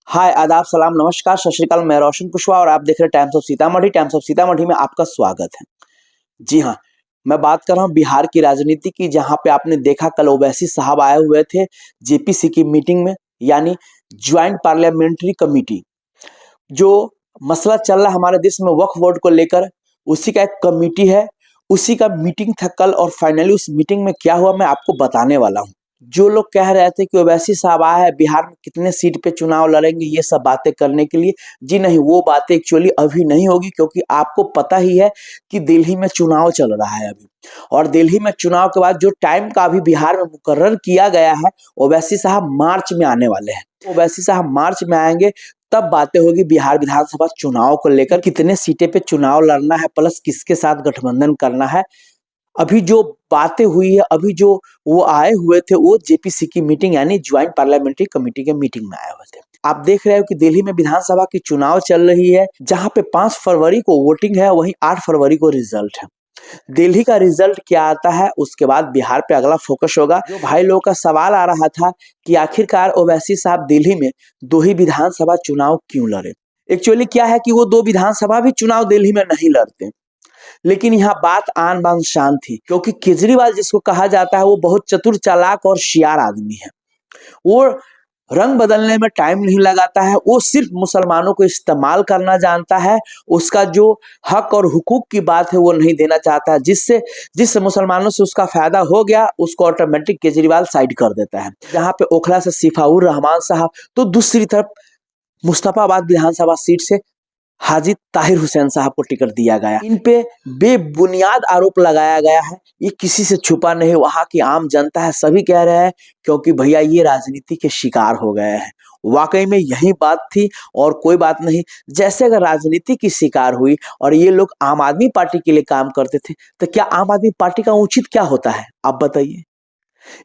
हाय आदाब सलाम नमस्कार सत श्री अकाल। मैं रोशन कुशवाहा और आप देख रहे हैं times of Sitamarhi. Times of Sitamarhi में आपका स्वागत है। जी हाँ, मैं बात कर रहा हूँ बिहार की राजनीति की, जहाँ पे आपने देखा कल ओवैसी साहब आए हुए थे जेपीसी की मीटिंग में, यानी ज्वाइंट पार्लियामेंट्री कमेटी। जो मसला चल रहा है हमारे देश में वक्फ बोर्ड को लेकर, उसी का एक कमेटी है, उसी का मीटिंग था कल। और फाइनली उस मीटिंग में क्या हुआ मैं आपको बताने वाला हूँ। जो लोग कह रहे थे कि ओवैसी साहब आए हैं बिहार में कितने सीट पे चुनाव लड़ेंगे, ये सब बातें करने के लिए, जी नहीं, वो बातें एक्चुअली अभी नहीं होगी, क्योंकि आपको पता ही है कि दिल्ली में चुनाव चल रहा है अभी। और दिल्ली में चुनाव के बाद जो टाइम का अभी बिहार में मुकर्रर किया गया है, ओवैसी साहब मार्च में आने वाले हैं। ओवैसी साहब मार्च में आएंगे, तब बातें होगी बिहार विधानसभा चुनाव को लेकर, कितने सीटें पे चुनाव लड़ना है, प्लस किसके साथ गठबंधन करना है। अभी जो बातें हुई है, अभी जो वो आए हुए थे, वो जेपीसी की मीटिंग यानी ज्वाइंट पार्लियामेंट्री कमेटी के मीटिंग में आए हुए थे। आप देख रहे हो कि दिल्ली में विधानसभा की चुनाव चल रही है, जहां पे 5 फरवरी को वोटिंग है, वहीं 8 फरवरी को रिजल्ट है। दिल्ली का रिजल्ट क्या आता है, उसके बाद बिहार पे अगला फोकस होगा। जो भाई लोगों का सवाल आ रहा था कि आखिरकार ओवैसी साहब दिल्ली में 2 ही विधानसभा चुनाव क्यों लड़े। एक्चुअली क्या है कि वो 2 विधानसभा भी चुनाव दिल्ली में नहीं लड़ते, लेकिन यहाँ बात आन बान शान थी, क्योंकि केजरीवाल जिसको कहा जाता है वो बहुत चतुर चालाक और शियार आदमी है। वो रंग बदलने में टाइम नहीं लगाता है, वो सिर्फ मुसलमानों को इस्तेमाल करना जानता है। उसका जो हक और हुकूक की बात है वो नहीं देना चाहता है, जिस मुसलमानों से उसका फायदा हो गया उसको ऑटोमेटिक केजरीवाल साइड कर देता है। जहां पे ओखला से सिफाउर रहमान साहब, तो दूसरी तरफ मुस्तफाबाद विधानसभा सीट से हाजी ताहिर हुसैन साहब को टिकट दिया गया। इन पे बेबुनियाद आरोप लगाया गया है, ये किसी से छुपा नहीं, वहां की आम जनता है, सभी कह रहे हैं, क्योंकि भैया ये राजनीति के शिकार हो गए हैं। वाकई में यही बात थी और कोई बात नहीं। जैसे अगर राजनीति की शिकार हुई और ये लोग आम आदमी पार्टी के लिए काम करते थे, तो क्या आम आदमी पार्टी का उचित क्या होता है, आप बताइए।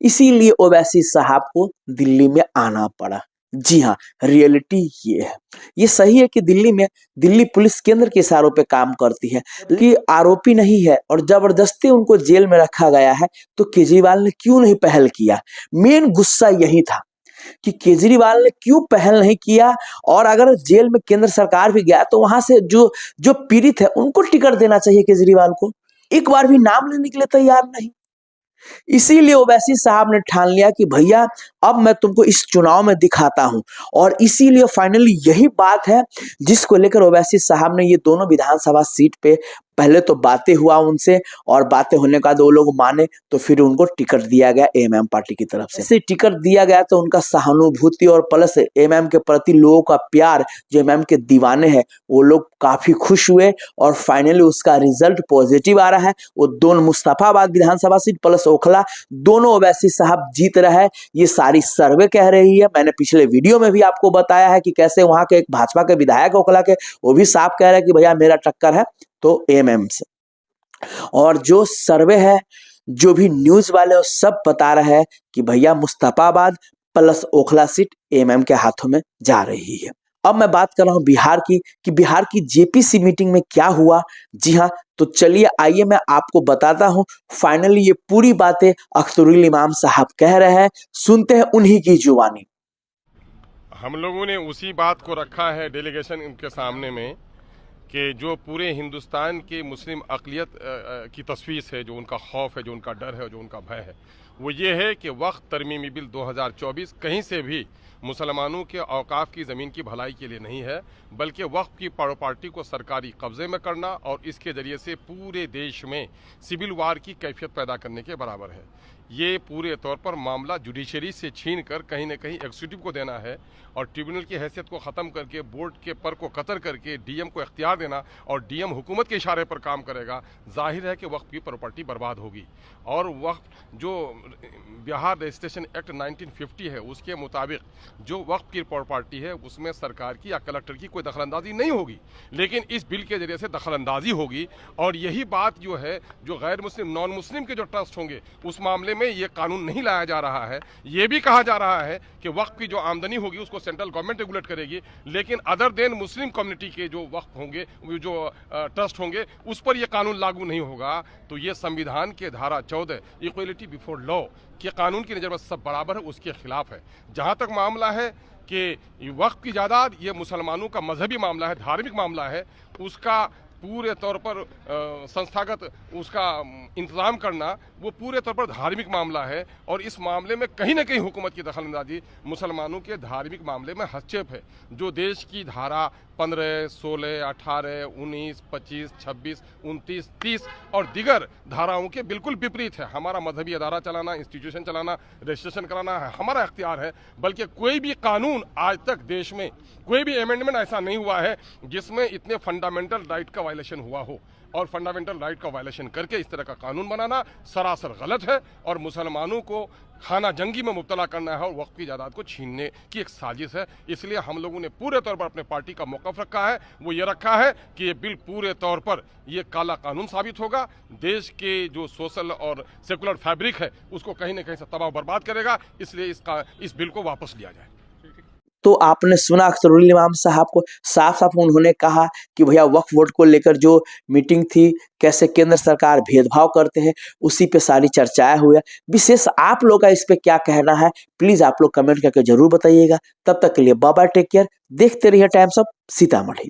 इसीलिए ओवैसी साहब को दिल्ली में आना पड़ा। जी हाँ, रियलिटी ये है। ये सही है कि दिल्ली पुलिस केंद्र के इशारों पे काम करती है, कि आरोपी नहीं है और जबरदस्ती उनको जेल में रखा गया है, तो केजरीवाल ने क्यों नहीं पहल किया। मेन गुस्सा यही था कि केजरीवाल ने क्यों पहल नहीं किया। और अगर जेल में केंद्र सरकार भी गया तो वहां से जो जो पीड़ित है उनको टिकट देना चाहिए केजरीवाल को। एक बार भी नाम लेने के लिए तैयार नहीं। इसीलिए ओवैसी साहब ने ठान लिया कि भैया अब मैं तुमको इस चुनाव में दिखाता हूं। और इसीलिए फाइनली यही बात है जिसको लेकर ओवैसी साहब ने ये दोनों विधानसभा सीट पे पहले तो बातें हुआ उनसे, और बातें होने के बाद वो लोग माने, तो फिर उनको टिकट दिया गया एमएम पार्टी की तरफ से। टिकट दिया गया तो उनका सहानुभूति और प्लस एमएम के प्रति लोगों का प्यार, जो एमएम के दीवाने हैं, वो लोग काफी खुश हुए। और फाइनली उसका रिजल्ट पॉजिटिव आ रहा है। वो दोनों मुस्तफाबाद विधानसभा सीट प्लस ओखला, दोनों ओवैसी साहब जीत रहा है, ये सारी सर्वे कह रही है। मैंने पिछले वीडियो में भी आपको बताया है कि कैसे वहां के एक भाजपा के विधायक ओखला के, वो भी साफ कह रहे हैं कि भैया मेरा टक्कर है तो एमएम से। और जो सर्वे है, जो भी न्यूज वाले, वो सब बता रहे हैं कि भैया Mustafabad plus Okhla seat MM के हाथों में जा रही है। अब मैं बात कर रहा हूं बिहार की, कि बिहार की जेपीसी मीटिंग में क्या हुआ। जी हाँ, तो चलिए आइए मैं आपको बताता हूं। फाइनली ये पूरी बातें अख्तरुल इमाम साहब कह रहे हैं, सुनते हैं उन्हीं की जुबानी। हम लोगों ने उसी बात को रखा है डेलीगेशन इनके सामने में, कि जो पूरे हिंदुस्तान के मुस्लिम अक़लियत की तशवीश है, जो उनका खौफ है, जो उनका डर है, जो उनका भय है, वो ये है कि वक्त तरमीमी बिल 2024 कहीं से भी मुसलमानों के औकाफ की ज़मीन की भलाई के लिए नहीं है, बल्कि वक्फ की प्रॉपर्टी को सरकारी कब्ज़े में करना और इसके ज़रिए से पूरे देश में सिविल वार की कैफियत पैदा करने के बराबर है। ये पूरे तौर पर मामला जुडिशरी से छीन कर कहीं न कहीं एग्जीक्यूटिव को देना है, और ट्रिब्यूनल की हैसियत को ख़त्म करके बोर्ड के पर को कतर करके डीएम को इख्तियार देना, और डीएम हुकूमत के इशारे पर काम करेगा। जाहिर है कि वक्फ की प्रॉपर्टी बर्बाद होगी। और वक्फ जो बिहार रजिस्ट्रेशन एक्ट 1950 है, उसके मुताबिक जो वक्फ की प्रॉपर्टी है उसमें सरकार की या कलेक्टर की कोई दखलंदाजी नहीं होगी, लेकिन इस बिल के जरिए से दखलंदाजी होगी। और यही बात जो है, जो गैर मुस्लिम नॉन मुस्लिम के जो ट्रस्ट होंगे उस मामले में ये कानून नहीं लाया जा रहा है। ये भी कहा जा रहा है कि वक्फ की जो आमदनी होगी उसको सेंट्रल गवर्नमेंट रेगुलेट करेगी, लेकिन अदर देन मुस्लिम कम्युनिटी के जो वक्फ होंगे, जो ट्रस्ट होंगे, उस पर यह कानून लागू नहीं होगा। तो ये संविधान के धारा 14 इक्वलिटी बिफोर लॉ गौ के कानून की नज़र में सब बराबर है, उसके खिलाफ है। जहाँ तक मामला है कि वक्फ की जायदाद ये मुसलमानों का मजहबी मामला है, धार्मिक मामला है, उसका पूरे तौर पर संस्थागत उसका इंतज़ाम करना वो पूरे तौर पर धार्मिक मामला है। और इस मामले में कहीं ना कहीं हुकूमत की दखलंदाजी मुसलमानों के धार्मिक मामले में हस्तक्षेप है, जो देश की धारा 15, 16, 18, 19, 25, 26, 29, 30 और दीगर धाराओं के बिल्कुल विपरीत है। हमारा मजहबी अदारा चलाना, इंस्टीट्यूशन चलाना, रजिस्ट्रेशन कराना है हमारा इख्तियार है, बल्कि कोई भी कानून आज तक देश में कोई भी अमेंडमेंट ऐसा नहीं हुआ है जिसमें इतने फंडामेंटल राइट का वायलेशन हुआ हो। और फंडामेंटल राइट का वायलेशन करके इस तरह का कानून बनाना सरासर गलत है और मुसलमानों को खाना जंगी में मुब्तला करना है और वक्फ की जायदाद को छीनने की एक साजिश है। इसलिए हम लोगों ने पूरे तौर पर अपने पार्टी का मौक़िफ़ रखा है, वो ये रखा है कि ये बिल पूरे तौर पर ये काला कानून साबित होगा, देश के जो सोशल और सेकुलर फैब्रिक है उसको कहीं ना कहीं से तबाह बर्बाद करेगा। इसलिए इस बिल को वापस लिया जाए। तो आपने सुना अख्तरुल इमाम साहब को, साफ साफ उन्होंने कहा कि भैया वक्फ बोर्ड को लेकर जो मीटिंग थी, कैसे केंद्र सरकार भेदभाव करते हैं, उसी पे सारी चर्चाएं हुई। विशेष आप लोग का इस पे क्या कहना है, प्लीज आप लोग कमेंट करके जरूर बताइएगा। तब तक के लिए बाय बाय, टेक केयर, देखते रहिए टाइम्स ऑफ सीतामढ़ी।